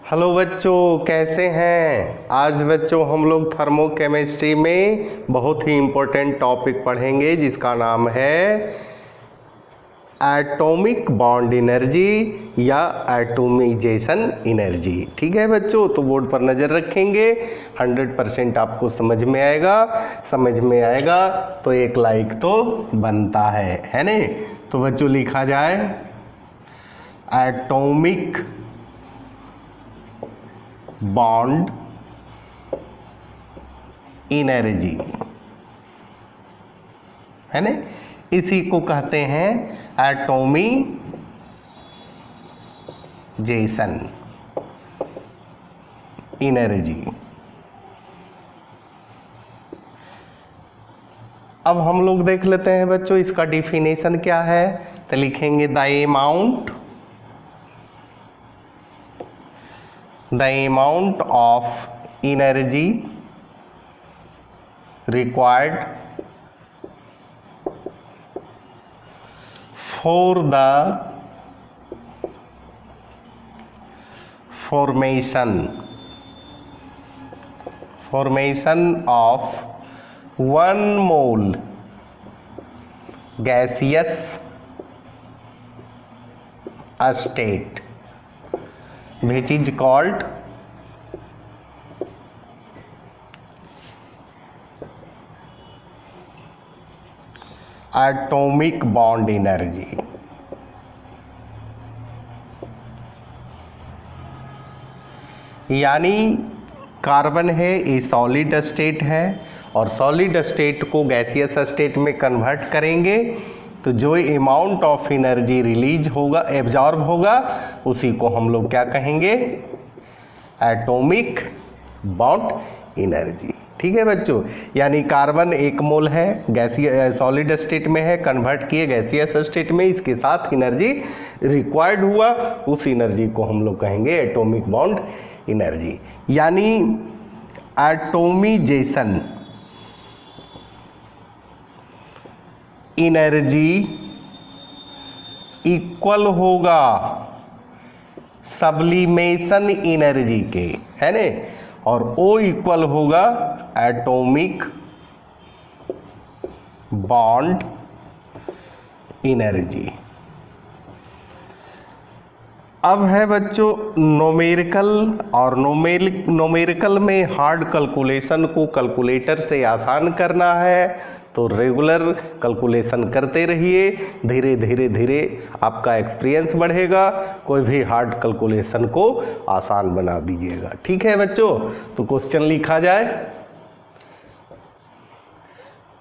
Hello बच्चों, कैसे हैं। आज बच्चों हम लोग थर्मोकेमिस्ट्री में बहुत ही इम्पोर्टेंट टॉपिक पढ़ेंगे जिसका नाम है एटॉमिक बॉन्ड एनर्जी या एटोमाइजेशन एनर्जी। ठीक है बच्चों, तो बोर्ड पर नज़र रखेंगे। 100% आपको समझ में आएगा तो एक लाइक तो बनता है ना। तो बच्चों लिखा जाए एटॉमिक बॉन्ड एनर्जी, है ना। इसी को कहते हैं एटोमाइजेशन एनर्जी। अब हम लोग देख लेते हैं बच्चों इसका डिफिनेशन क्या है। तो लिखेंगे the amount of energy required for the formation of 1 mole gaseous state, which is called atomic bond energy। यानी कार्बन है ये सॉलिड स्टेट है और सॉलिड स्टेट को गैसियस स्टेट में कन्वर्ट करेंगे तो जो अमाउंट ऑफ एनर्जी रिलीज होगा, एब्जॉर्ब होगा, उसी को हम लोग क्या कहेंगे, एटॉमिक बॉन्ड एनर्जी। ठीक है बच्चों, यानी कार्बन 1 मोल है, गैसियस सॉलिड स्टेट में है, कन्वर्ट किए गैसियस स्टेट में, इसके साथ एनर्जी रिक्वायर्ड हुआ, उस एनर्जी को हम लोग कहेंगे एटॉमिक बॉन्ड एनर्जी। यानी एटोमाइजेशन एनर्जी इक्वल होगा सब्लिमेशन एनर्जी के, है ने, और O इक्वल होगा एटॉमिक बॉन्ड एनर्जी। अब है बच्चों नोमेरिकल, और नोमेरिकल में हार्ड कैलकुलेशन को कैलकुलेटर से आसान करना है तो रेगुलर कैलकुलेशन करते रहिए। धीरे धीरे आपका एक्सपीरियंस बढ़ेगा, कोई भी हार्ड कैलकुलेशन को आसान बना दीजिएगा। ठीक है बच्चों, तो क्वेश्चन लिखा जाए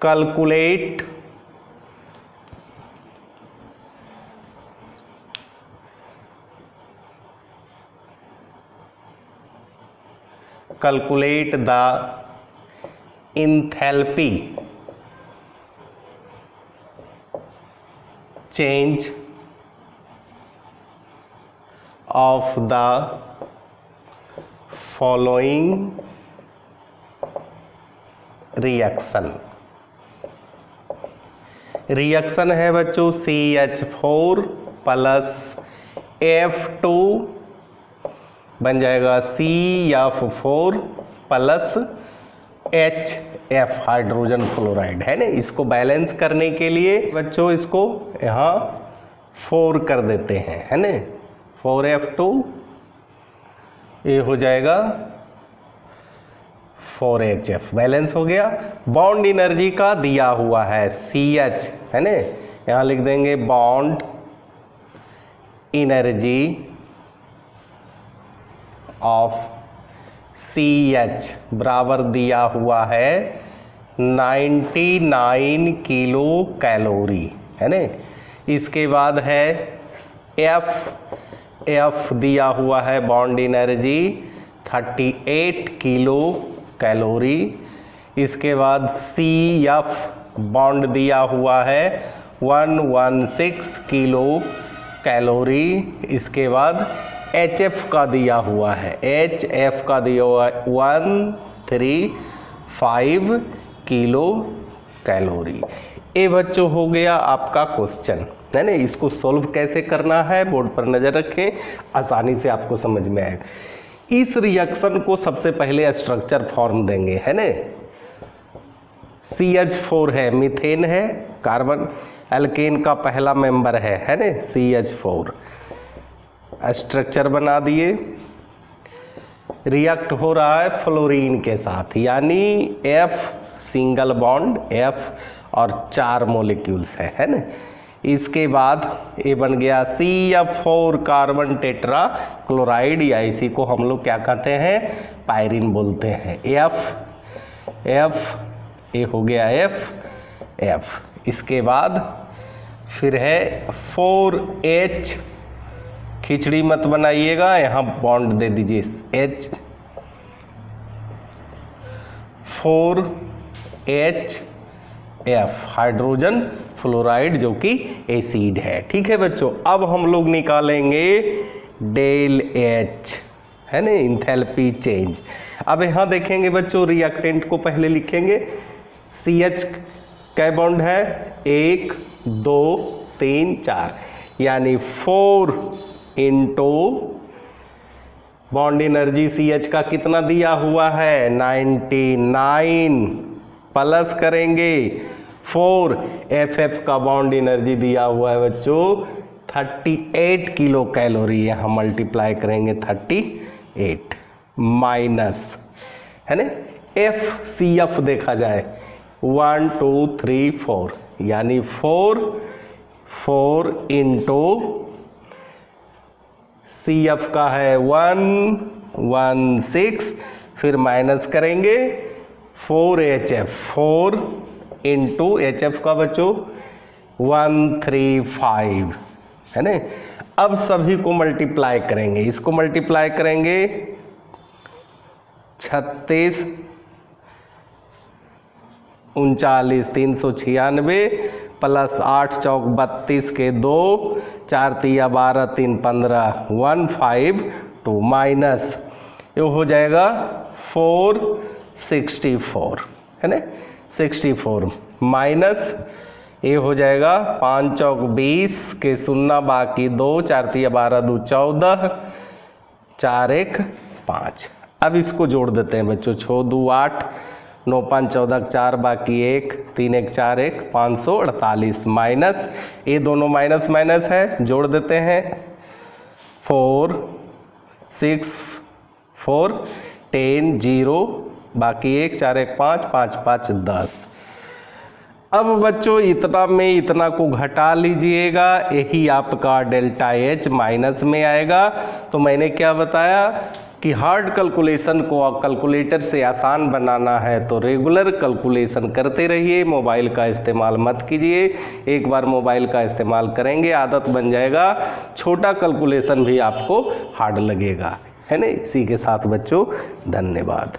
calculate the enthalpy change of the following reaction है बच्चों CH4 प्लस F2 बन जाएगा CF4 plus HF hydrogen fluoride, है ना। इसको बैलेंस करने के लिए बच्चों इसको यहाँ 4 कर देते हैं, है ना। 4F2 ये हो जाएगा 4HF, बैलेंस हो गया। बॉन्ड एनर्जी का दिया हुआ है CH, है ना, यहाँ लिख देंगे बॉन्ड एनर्जी ऑफ CH बराबर दिया हुआ है 99 किलो कैलोरी, है ना। इसके बाद है F दिया हुआ है बॉन्ड एनर्जी 38 किलो कैलोरी। इसके बाद CF बॉन्ड दिया हुआ है 116 किलो कैलोरी। इसके बाद HF का दिया हुआ है 135 किलो कैलोरी। ये बच्चों हो गया आपका क्वेश्चन, है ना। इसको सॉल्व कैसे करना है बोर्ड पर नज़र रखें, आसानी से आपको समझ में आएगा। इस रिएक्शन को सबसे पहले स्ट्रक्चर फॉर्म देंगे, है ना। CH4 है, मीथेन है, कार्बन एल्केन का पहला मेंबर है ना, CH4। स्ट्रक्चर बना दिए, रिएक्ट हो रहा है फ्लोरीन के साथ, यानी F सिंगल बॉन्ड F और 4 मॉलिक्यूल्स है ना। इसके बाद ये बन गया CF4 कार्बन टेट्रा क्लोराइड, या इसी को हम लोग क्या कहते हैं, पायरिन बोलते हैं। F ये हो गया F। इसके बाद फिर है 4H, खिचड़ी मत बनाइएगा, यहाँ बॉन्ड दे दीजिए H, 4HF हाइड्रोजन फ्लोराइड जो कि एसिड है। ठीक है बच्चों, अब हम लोग निकालेंगे डेल H, है ना, इंथैल्पी चेंज। अब यहाँ देखेंगे बच्चों, रिएक्टेंट को पहले लिखेंगे। CH कै बॉन्ड है, 1 2 3 4, यानी 4 इंटू बॉन्ड एनर्जी CH का कितना दिया हुआ है, 99, प्लस करेंगे 4 FF का बॉन्ड एनर्जी दिया हुआ है बच्चों 38 किलो कैलोरी, यहाँ मल्टीप्लाई करेंगे 38, माइनस, है ना, FCF देखा जाए 1 2 3 4, यानी 4 इंटू CF का है 116, फिर माइनस करेंगे 4HF, 4 इंटू HF का बच्चों 135, है ना। अब सभी को मल्टीप्लाई करेंगे, इसको मल्टीप्लाई करेंगे 36 39 396 प्लस 8 चौक 32 के 2, 4 तिया 12 3 15 152, माइनस ये हो जाएगा 464, है ना, 64, माइनस ये हो जाएगा 5 चौक 20 के 0 बाकी 2, 4 तिया 12 2 14, 4 1 5। अब इसको जोड़ देते हैं बच्चों, 6 2 8, 9 5 14 4 बाकी 1, 3 1 4 1 548, माइनस ये दोनों माइनस माइनस है, जोड़ देते हैं 4 6 4 10 0 बाकी 1 4 1 5 5 5 10। अब बच्चों इतना में इतना को घटा लीजिएगा, यही आपका डेल्टा H माइनस में आएगा। तो मैंने क्या बताया कि हार्ड कैलकुलेशन को कैलकुलेटर से आसान बनाना है तो रेगुलर कैलकुलेशन करते रहिए, मोबाइल का इस्तेमाल मत कीजिए। एक बार मोबाइल का इस्तेमाल करेंगे आदत बन जाएगा, छोटा कैलकुलेशन भी आपको हार्ड लगेगा, है ना। इसी के साथ बच्चों धन्यवाद।